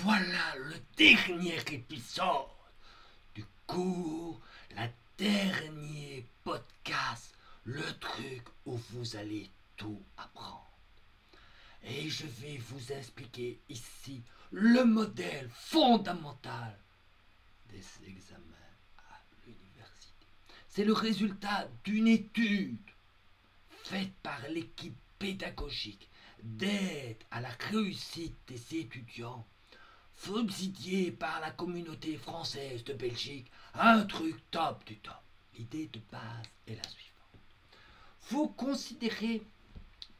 Voilà le dernier épisode du cours, la dernier podcast, le truc où vous allez tout apprendre. Et je vais vous expliquer ici le modèle fondamental des examens à l'université. C'est le résultat d'une étude faite par l'équipe pédagogique d'aide à la réussite des étudiants, subsidiée par la communauté française de Belgique, un truc top du top. L'idée de base est la suivante. Vous considérez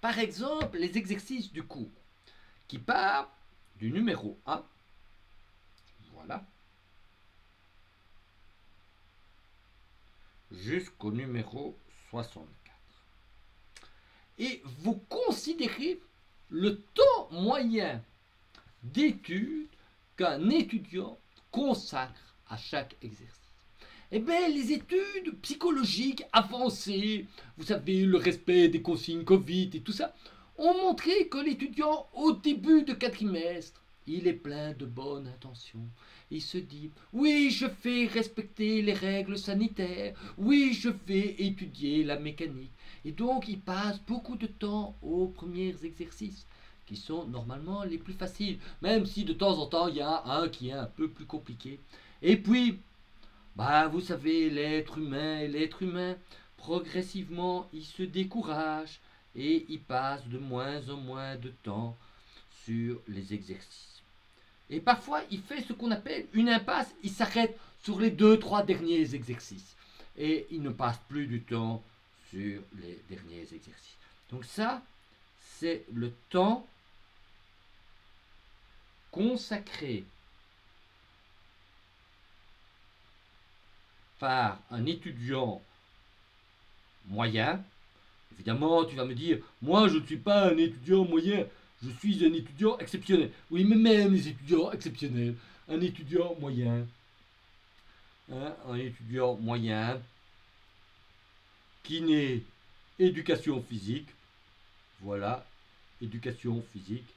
par exemple les exercices du cours qui partent du numéro 1, voilà, jusqu'au numéro 64. Et vous considérez le temps moyen d'étude qu'un étudiant consacre à chaque exercice. Eh bien, les études psychologiques avancées, vous savez, le respect des consignes Covid et tout ça, ont montré que l'étudiant, au début de quadrimestre, il est plein de bonnes intentions. Il se dit, oui, je fais respecter les règles sanitaires, oui, je vais étudier la mécanique. Et donc, il passe beaucoup de temps aux premiers exercices, qui sont normalement les plus faciles, même si de temps en temps, il y a un qui est un peu plus compliqué. Et puis, vous savez, l'être humain, progressivement, il se décourage et il passe de moins en moins de temps sur les exercices. Et parfois, il fait ce qu'on appelle une impasse, il s'arrête sur les 2-3 derniers exercices. Et il ne passe plus du temps sur les derniers exercices. Donc ça, c'est le temps consacré par un étudiant moyen. Évidemment, tu vas me dire, moi je ne suis pas un étudiant moyen, je suis un étudiant exceptionnel. Oui, mais même les étudiants exceptionnels, un étudiant moyen, un étudiant moyen qui n'est éducation physique, voilà, éducation physique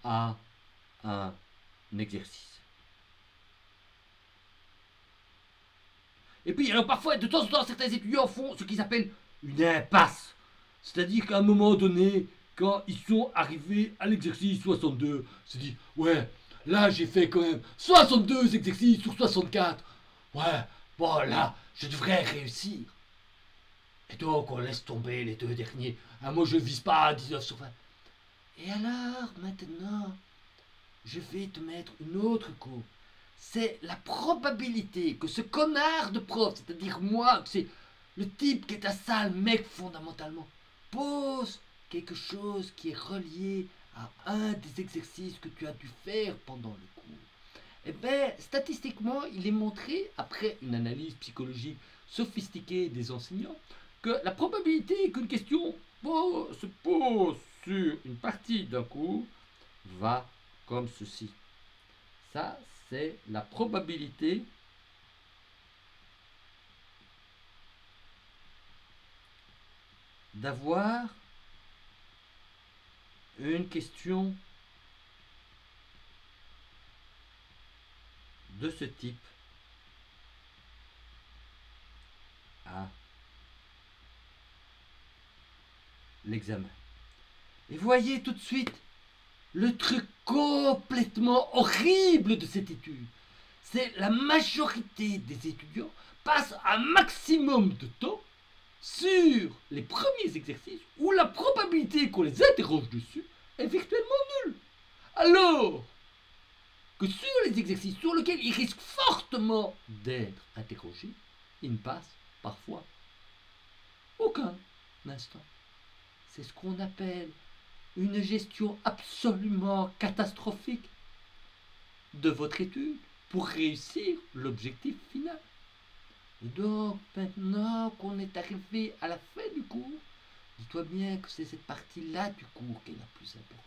à un exercice. Et puis, alors parfois, de temps en temps, certains étudiants font ce qu'ils appellent une impasse. C'est-à-dire qu'à un moment donné, quand ils sont arrivés à l'exercice 62, ils se disent, ouais, là j'ai fait quand même 62 exercices sur 64. Ouais, bon là, je devrais réussir. Et donc on laisse tomber les 2 derniers. Ah, moi je vise pas à 19 sur 20. Et alors, maintenant, je vais te mettre une autre courbe. C'est la probabilité que ce connard de prof, c'est-à-dire moi, c'est le type qui est un sale mec fondamentalement, pose quelque chose qui est relié à un des exercices que tu as dû faire pendant le cours. Eh bien, statistiquement, il est montré, après une analyse psychologique sophistiquée des enseignants, que la probabilité qu'une question se pose sur une partie d'un cours va comme ceci. Ça, c'est la probabilité d'avoir une question de ce type à l'examen. Et voyez tout de suite le truc complètement horrible de cette étude. C'est la majorité des étudiants passent un maximum de temps sur les premiers exercices où la probabilité qu'on les interroge dessus est virtuellement nulle. Alors que sur les exercices sur lesquels ils risquent fortement d'être interrogés, ils ne passent parfois aucun instant. C'est ce qu'on appelle une gestion absolument catastrophique de votre étude pour réussir l'objectif final. Et donc, maintenant qu'on est arrivé à la fin du cours, dis-toi bien que c'est cette partie-là du cours qui est la plus importante.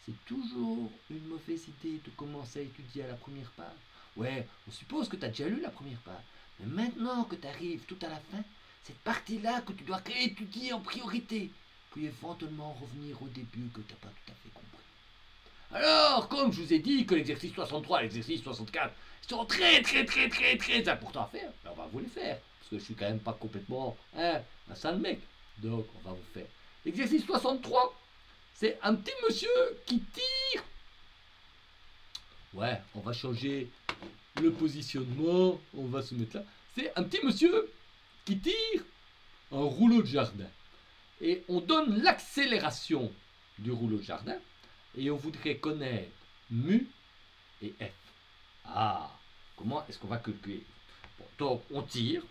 C'est toujours une mauvaise idée de commencer à étudier à la première page. Ouais, on suppose que tu as déjà lu la première page. Mais maintenant que tu arrives tout à la fin, cette partie-là que tu dois réétudier en priorité, puis éventuellement revenir au début que tu n'as pas tout à fait compris. Alors, comme je vous ai dit que l'exercice 63 et l'exercice 64 sont très importants à faire, ben on va vous les faire. Parce que je suis quand même pas complètement un sale mec. Donc, on va vous faire. L'exercice 63, c'est un petit monsieur qui tire. Ouais, on va changer le positionnement. On va se mettre là. C'est un petit monsieur qui tire un rouleau de jardin. Et on donne l'accélération du rouleau de jardin. Et on voudrait connaître mu et f. Ah, comment est-ce qu'on va calculer? Bon, donc, on tire.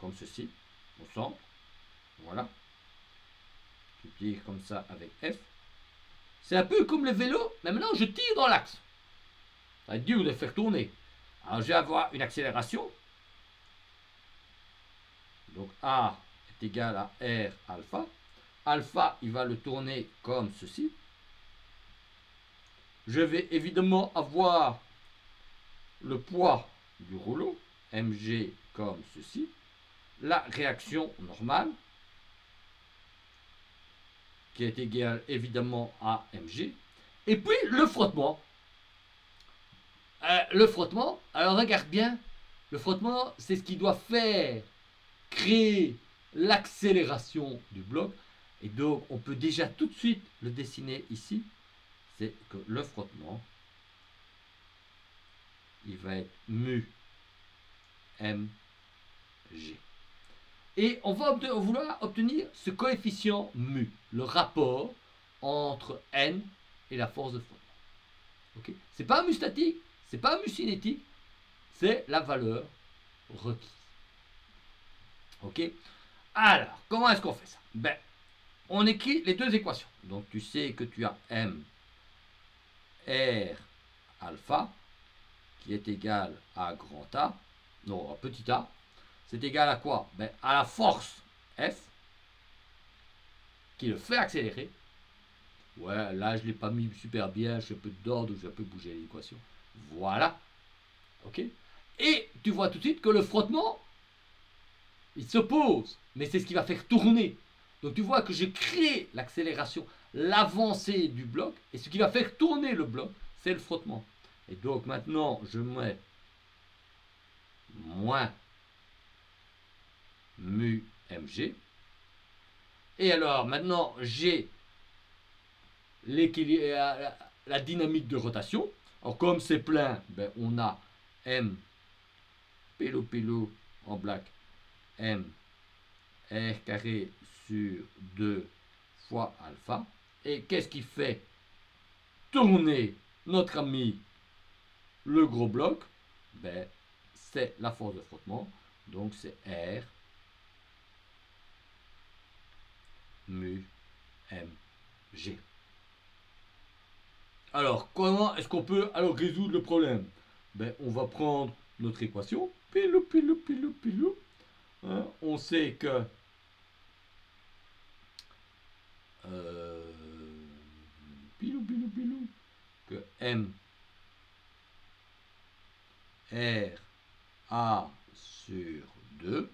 Comme ceci. Au centre. Voilà. Tu tires comme ça avec f. C'est un peu comme le vélo, mais maintenant je tire dans l'axe. Ça va être dur de faire tourner. Alors je vais avoir une accélération. Donc A est égal à R alpha. Alpha, il va le tourner comme ceci. Je vais évidemment avoir le poids du rouleau, mg comme ceci. La réaction normale, qui est égale évidemment à mg. Et puis le frottement. Le frottement, alors regarde bien, le frottement, c'est ce qui doit faire créer l'accélération du bloc. Et donc, on peut déjà tout de suite le dessiner ici. C'est que le frottement, il va être mu mg. Et on va vouloir obtenir ce coefficient mu, le rapport entre n et la force de frottement. Okay, c'est pas un mu statique, c'est pas un mu cinétique, c'est la valeur requise. Ok. Alors, comment est-ce qu'on fait ça? Ben, on écrit les deux équations. Donc, tu sais que tu as m r alpha qui est égal à grand A, non, à petit a. C'est égal à quoi? Ben, à la force F qui le fait accélérer. Ouais, là, je ne l'ai pas mis super bien. Je suis un peu d'ordre, je peux bouger l'équation. Voilà. Ok. Et tu vois tout de suite que le frottement, il s'oppose, mais c'est ce qui va faire tourner. Donc tu vois que j'ai créé l'accélération, l'avancée du bloc, et ce qui va faire tourner le bloc, c'est le frottement. Et donc maintenant, je mets moins mu mg. Et alors maintenant, j'ai la dynamique de rotation. Alors comme c'est plein, ben, on a m pélo en black m r carré sur 2 fois alpha. Et qu'est-ce qui fait tourner notre ami le gros bloc? Ben, c'est la force de frottement. Donc c'est R mu mg. Alors, comment est-ce qu'on peut alors résoudre le problème? Ben, on va prendre notre équation. Pilou. Hein, on sait que que m r a sur 2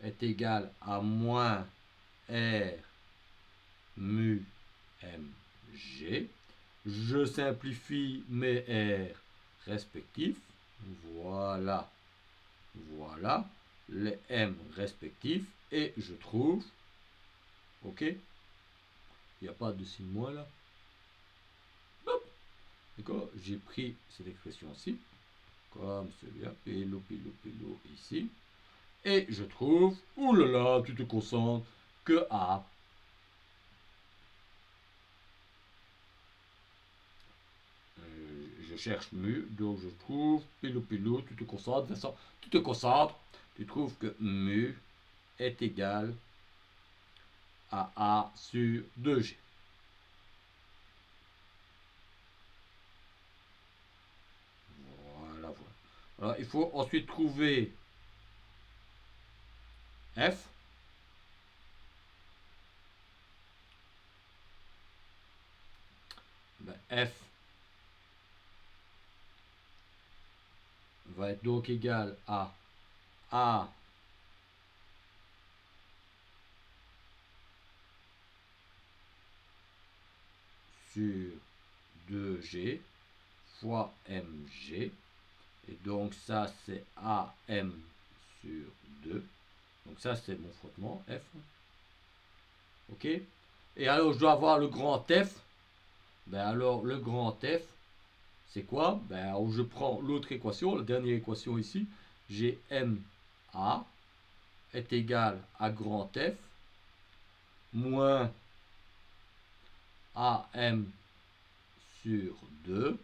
est égal à moins r mu mg. Je simplifie mes r respectifs. Voilà. Voilà. Les m respectifs. Et je trouve. Ok. Il n'y a pas de signe moins là. D'accord. J'ai pris cette expression-ci. Comme celui-là. Pélo ici. Et je trouve. Oulala, tu te concentres. Que A. Je cherche mu, donc je trouve pélo, tu te concentres, Vincent, tu te concentres, tu trouves que mu est égal à A sur 2G. Voilà. Alors, il faut ensuite trouver F. Ben, F va être donc égal à A sur 2G fois mg. Et donc ça c'est AM sur 2. Donc ça c'est mon frottement F. Ok. Et alors je dois avoir le grand F. Ben alors le grand F, c'est quoi? Ben alors, je prends l'autre équation, la dernière équation ici. J'ai MA est égal à grand F moins AM sur 2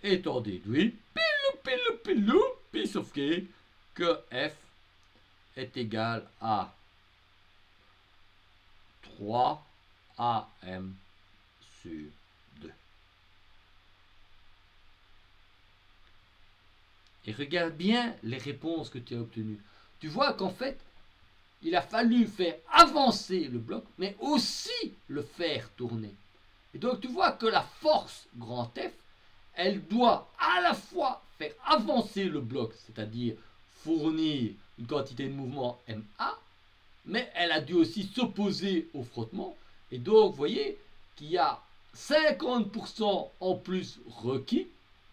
étant déduit, pilou, piece of cake, que F est égal à 3 AM sur 2. Et regarde bien les réponses que tu as obtenues. Tu vois qu'en fait, il a fallu faire avancer le bloc, mais aussi le faire tourner. Et donc tu vois que la force grand F, elle doit à la fois faire avancer le bloc, c'est-à-dire fournir une quantité de mouvement MA, mais elle a dû aussi s'opposer au frottement. Et donc vous voyez qu'il y a 50% en plus requis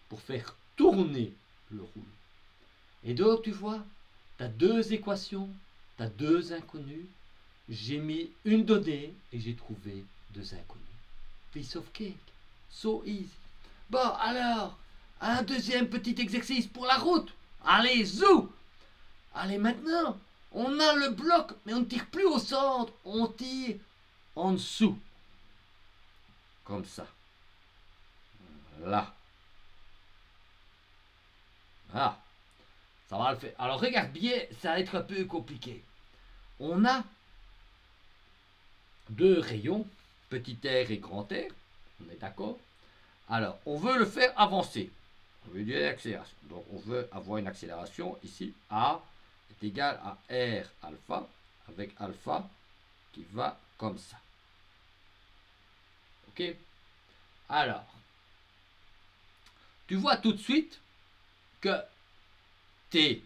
pour faire tourner le rouleau. Et donc tu vois, tu as deux équations, tu as deux inconnus. J'ai mis une donnée et j'ai trouvé deux inconnus. Piece of cake. So easy. Bon, alors, un deuxième petit exercice pour la route. Allez, zou! Allez, maintenant, on a le bloc, mais on ne tire plus au centre, on tire en dessous. Comme ça. Là. Ah, ça va le faire. Alors, regarde bien, ça va être un peu compliqué. On a deux rayons, petit r et grand R. On est d'accord? Alors, on veut le faire avancer. On veut dire accélération. Donc, on veut avoir une accélération ici. A est égal à R alpha, avec alpha qui va comme ça. Ok? Alors, tu vois tout de suite que T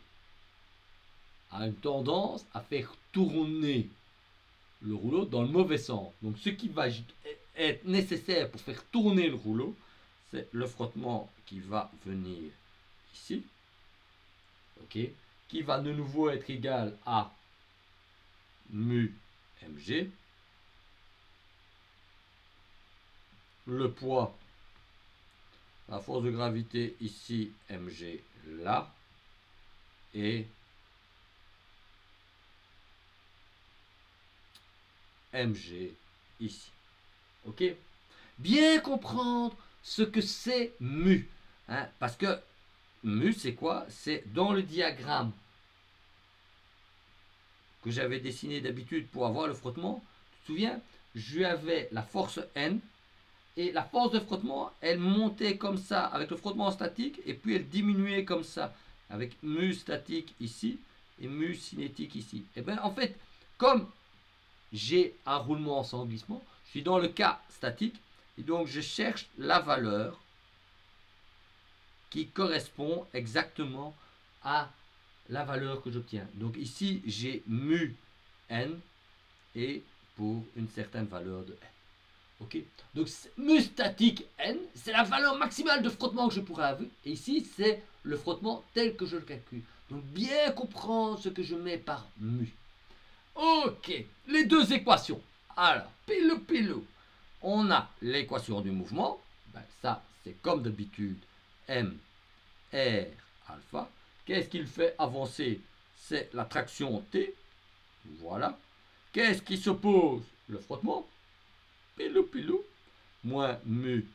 a une tendance à faire tourner le rouleau dans le mauvais sens. Donc, ce qui va être nécessaire pour faire tourner le rouleau, c'est le frottement qui va venir ici, ok, qui va de nouveau être égal à mu mg, le poids, la force de gravité ici, mg là, et mg ici. Ok? Bien comprendre ce que c'est mu, hein, parce que mu c'est quoi? C'est dans le diagramme que j'avais dessiné d'habitude pour avoir le frottement. Tu te souviens? Je avais la force N et la force de frottement, elle montait comme ça avec le frottement statique et puis elle diminuait comme ça avec mu statique ici et mu cinétique ici. Et bien en fait, comme j'ai un roulement sans glissement, je suis dans le cas statique et donc je cherche la valeur qui correspond exactement à la valeur que j'obtiens. Donc ici, j'ai mu n et pour une certaine valeur de n. Ok? Donc mu statique n, c'est la valeur maximale de frottement que je pourrais avoir. Et ici, c'est le frottement tel que je le calcule. Donc bien comprendre ce que je mets par mu. Ok, les deux équations. Alors, pilou. On a l'équation du mouvement. Ben, ça, c'est comme d'habitude m r alpha. Qu'est-ce qu'il fait avancer? C'est la traction T. Voilà. Qu'est-ce qui s'oppose? Le frottement. Pilou. Moins mu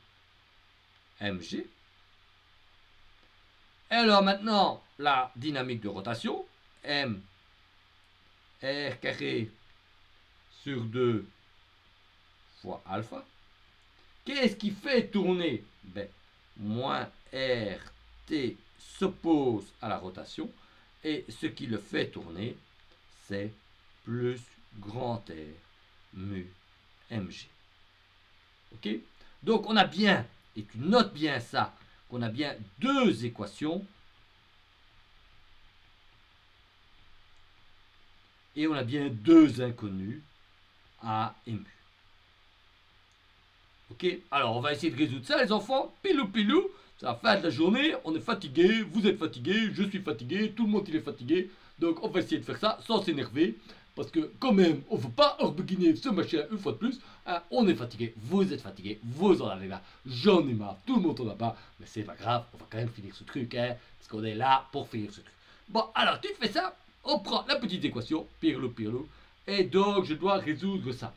mg. Et alors maintenant, la dynamique de rotation. M r carré sur 2 fois alpha. Qu'est-ce qui fait tourner? Ben, moins rt s'oppose à la rotation et ce qui le fait tourner, c'est plus grand R mu mg. Ok? Donc on a bien, et tu notes bien ça, qu'on a bien deux équations et on a bien deux inconnus A et mu. Ok, alors on va essayer de résoudre ça, les enfants. Pilou pilou, c'est la fin de la journée, on est fatigué, vous êtes fatigué, je suis fatigué, tout le monde il est fatigué. Donc on va essayer de faire ça sans s'énerver. Parce que quand même, on ne veut pas orbeguiner ce machin une fois de plus. Hein, on est fatigué, vous êtes fatigué, vous en avez marre, j'en ai marre, tout le monde en a marre. Mais c'est pas grave, on va quand même finir ce truc, hein, parce qu'on est là pour finir ce truc. Bon, alors tu fais ça, on prend la petite équation, pirlou pirlou, et donc je dois résoudre ça.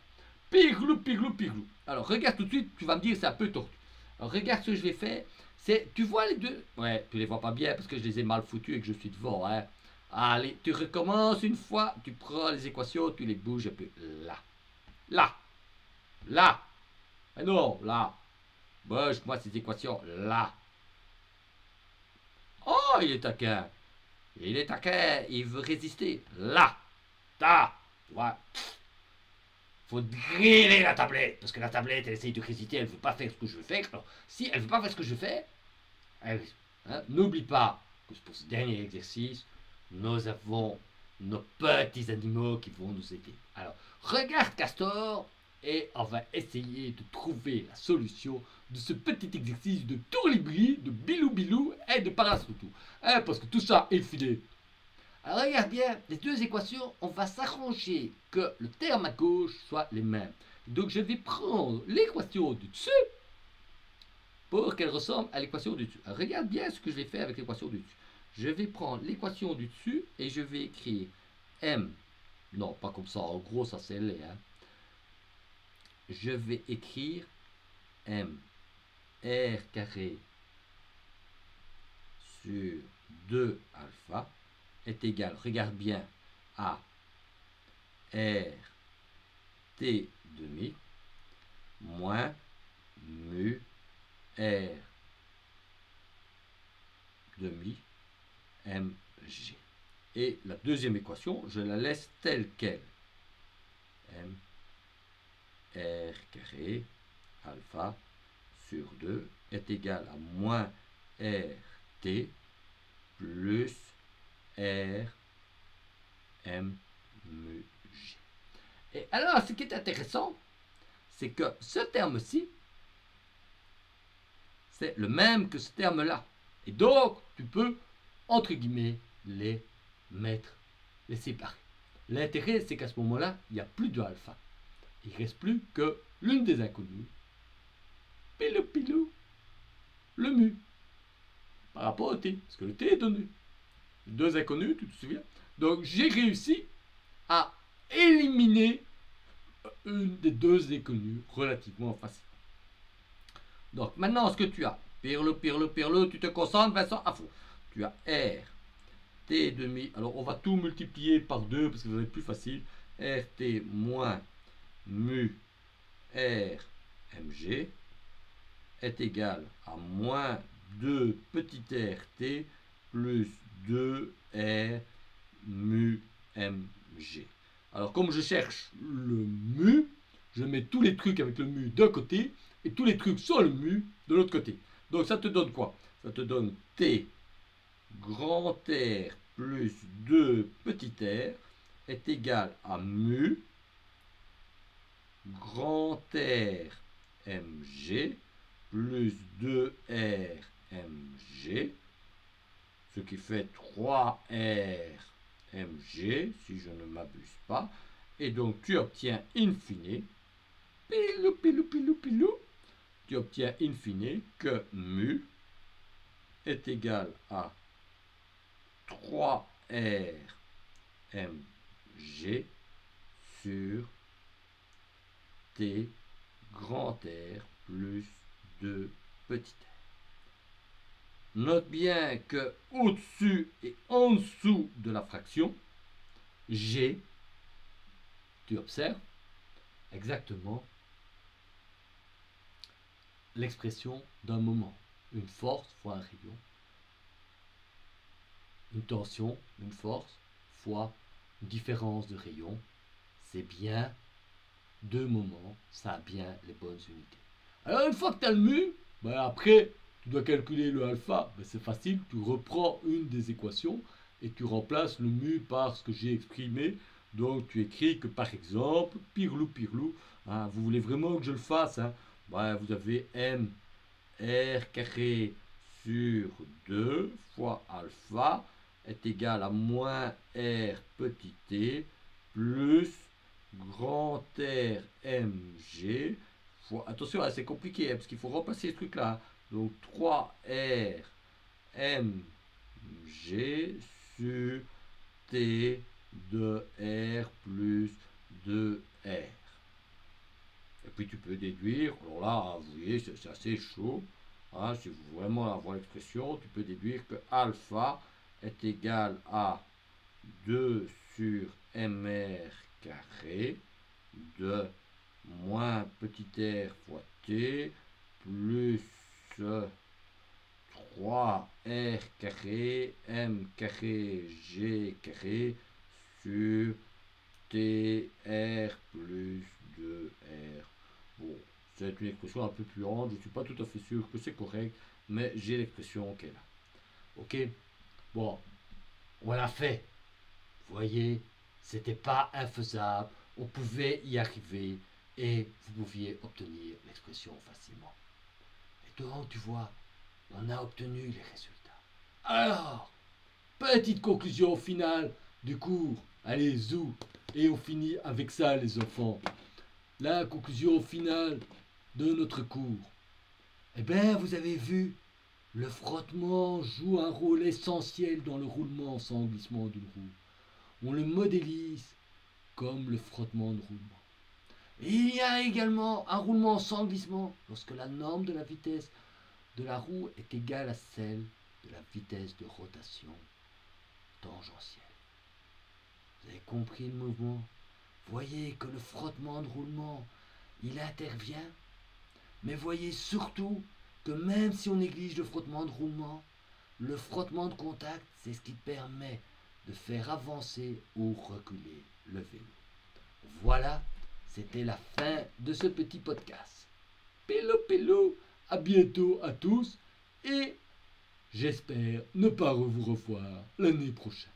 Pirlou pirlou pirlou. Alors regarde tout de suite, tu vas me dire c'est un peu tordu. Alors regarde ce que je vais faire, c'est, tu vois les deux. Ouais, tu les vois pas bien parce que je les ai mal foutus et que je suis devant, hein. Allez, tu recommences une fois, tu prends les équations, tu les bouges un peu. Là. Là. Là. Mais non, là. Bouge-moi ces équations. Là. Oh, il est taquin. Il est taquin. Il veut résister. Là. Ta. Ouais. Faut griller la tablette. Parce que la tablette, elle essaye de résister. Elle veut pas faire ce que je veux faire. Alors, si elle veut pas faire ce que je veux faire, n'oublie pas que pour ce dernier exercice, nous avons nos petits animaux qui vont nous aider. Alors, regarde Castor et on va essayer de trouver la solution de ce petit exercice de tourlibri, de bilou-bilou et de parasoutou. Hein, parce que tout ça est filé. Alors regarde bien, les deux équations, on va s'arranger que le terme à gauche soit les mêmes. Donc je vais prendre l'équation du dessus pour qu'elle ressemble à l'équation du dessus. Alors, regarde bien ce que je vais faire avec l'équation du dessus. Je vais prendre l'équation du dessus et je vais écrire M. Non, pas comme ça, en gros ça c'est L. Hein. Je vais écrire M R carré sur 2 alpha est égal, regarde bien, à R T demi moins mu R demi mg. Et la deuxième équation, je la laisse telle qu'elle. M R carré alpha sur 2 est égal à moins RT plus R mg. Et alors, ce qui est intéressant, c'est que ce terme-ci, c'est le même que ce terme-là. Et donc, tu peux, entre guillemets, les mettre, les séparer. L'intérêt, c'est qu'à ce moment-là, il n'y a plus de alpha. Il ne reste plus que l'une des inconnues. Pilou pilou, le mu. Par rapport au t, parce que le t est donné. Deux inconnus, tu te souviens? Donc, j'ai réussi à éliminer une des deux inconnues relativement facilement. Donc, maintenant, ce que tu as, pirlo, tu te concentres, Vincent, à fond. Tu as R, T demi, alors on va tout multiplier par 2 parce que ça va être plus facile. RT moins mu R mg est égal à moins 2 petit rt plus 2 R mu mg. Alors, comme je cherche le mu, je mets tous les trucs avec le mu d'un côté et tous les trucs sans le mu de l'autre côté. Donc, ça te donne quoi? Ça te donne T grand R plus 2 petit r est égal à mu grand R mg plus 2R mg, ce qui fait 3R mg, si je ne m'abuse pas. Et donc, tu obtiens in fine, pilou, pilou, pilou, pilou, tu obtiens in fine que mu est égal à 3R mg sur T grand R plus 2 petit r. Note bien que au-dessus et en dessous de la fraction, G, tu observes exactement l'expression d'un moment. Une force fois un rayon. Une tension, une force, fois une différence de rayon. C'est bien deux moments, ça a bien les bonnes unités. Alors une fois que tu as le mu, ben après tu dois calculer le alpha, ben c'est facile, tu reprends une des équations et tu remplaces le mu par ce que j'ai exprimé. Donc tu écris que par exemple, pirlou pirlou, hein, vous voulez vraiment que je le fasse, hein, Ben, vous avez m r carré sur 2 fois alpha est égal à moins r petit t plus grand R mg fois... Attention, c'est compliqué parce qu'il faut repasser ce truc là. Donc 3R mg sur t de R plus 2R. Et puis tu peux déduire, alors là, vous voyez, c'est assez chaud. Hein, si vous voulez vraiment avoir l'expression, tu peux déduire que alpha est égal à 2 sur mr carré de moins petit r fois t plus 3r carré m carré g carré sur tr plus 2r. Bon, c'est une expression un peu plus grande, je ne suis pas tout à fait sûr que c'est correct, mais j'ai l'expression qui est là. Ok? Bon, on l'a fait. Vous voyez, c'était pas infaisable, on pouvait y arriver et vous pouviez obtenir l'expression facilement. Et donc, tu vois, on a obtenu les résultats. Alors, petite conclusion finale du cours. Allez, zou. Et on finit avec ça, les enfants. La conclusion finale de notre cours. Eh bien, vous avez vu, le frottement joue un rôle essentiel dans le roulement sans glissement d'une roue. On le modélise comme le frottement de roulement. Et il y a également un roulement sans glissement lorsque la norme de la vitesse de la roue est égale à celle de la vitesse de rotation tangentielle. Vous avez compris le mouvement? Voyez que le frottement de roulement, il intervient, mais voyez surtout que même si on néglige le frottement de roulement, le frottement de contact, c'est ce qui permet de faire avancer ou reculer le vélo. Voilà, c'était la fin de ce petit podcast. Pélo, à bientôt à tous et j'espère ne pas vous revoir l'année prochaine.